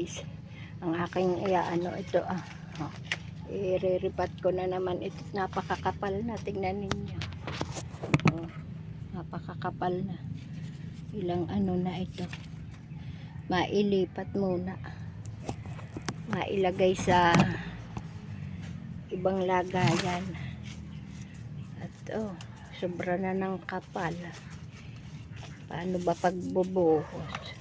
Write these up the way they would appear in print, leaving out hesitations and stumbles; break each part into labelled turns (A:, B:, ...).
A: guys, ang aking ito i-re-repat ko na naman ito. Napakakapal na, tingnan ninyo. Napakakapal na. Ilang na ito. Mailipat muna. Mailagay sa ibang lagayan. At sobra na ng kapal. Paano ba pagbubuhos?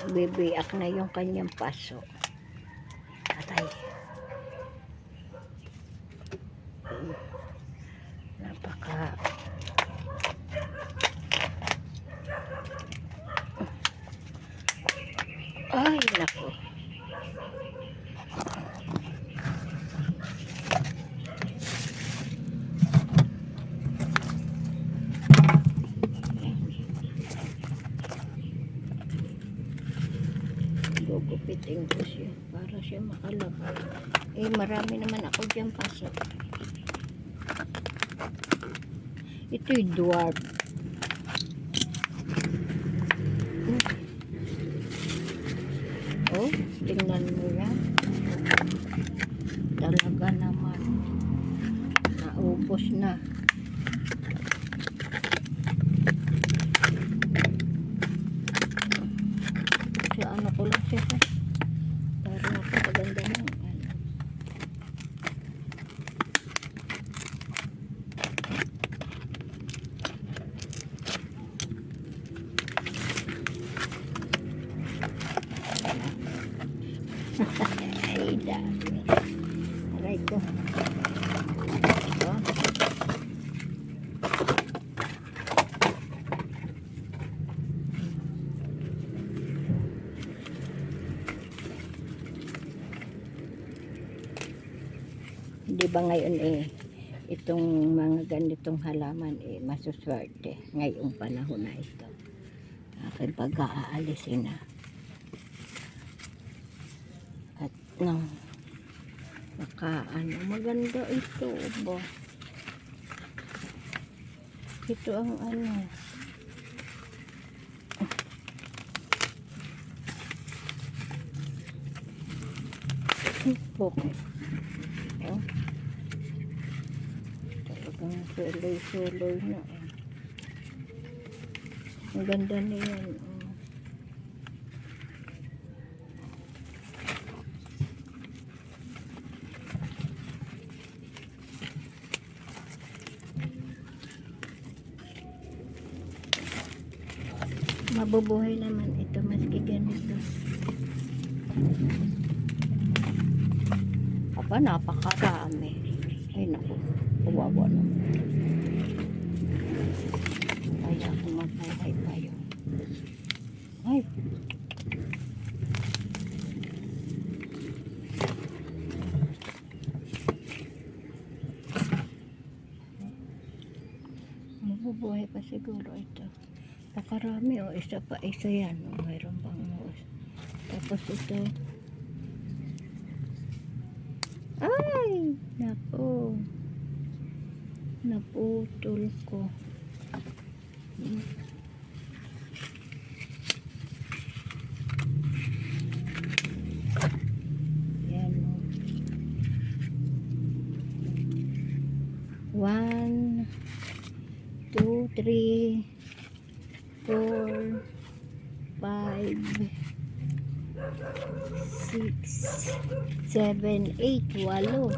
A: Bibiyak na yung kanyang paso. Aray. Napaka ay naku. Gugupitin ko siya para siya makalabas. Marami naman ako dyan paso. Ito'y dwarf. Tingnan mo yan. Talaga naman. Naubos na. Kasi ko lang siya. Para napakaganda ng ay dami. Aray ko. Di ba ngayon itong mga ganitong halaman masuswerte ngayong panahon na ito. Aking pag-aalisin na. At maganda ito ba? Ito ang okay. Talagang suloy-suloy na. Ang ganda niyan. Mabubuhay naman ito maski ganito. Napakarami. Ay naku, kawawa naman. Kaya kung mabuhay pa yun. Ay. Mabubuhay pa siguro ito. Napakarami isa pa isa yan. Mayroon pang tapos ito. Ay, naku. Naputol ko. Yan. 1, 2, 3, 4, 5, 6, 7, 8, 8.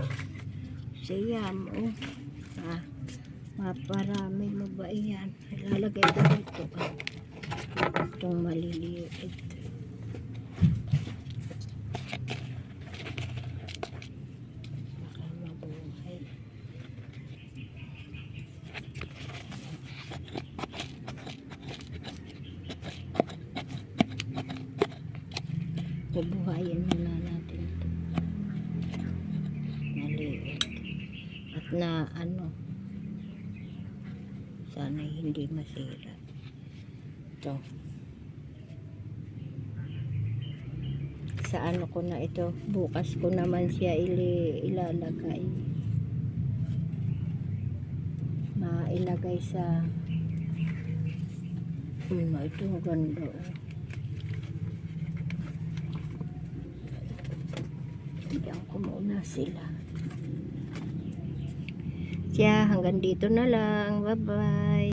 A: Siyam, maparami mo ba yan? Ilalagay ko dito itong maliliit. Baka mabuhay. Bubuhayin muna natin ito. Maliit. At na sana hindi masira. Ito. Sa ko na ito. Bukas ko naman siya ilalagay. Mailagay sa ito ganda. ko muna sila. Kaya hanggang dito na lang. Bye-bye.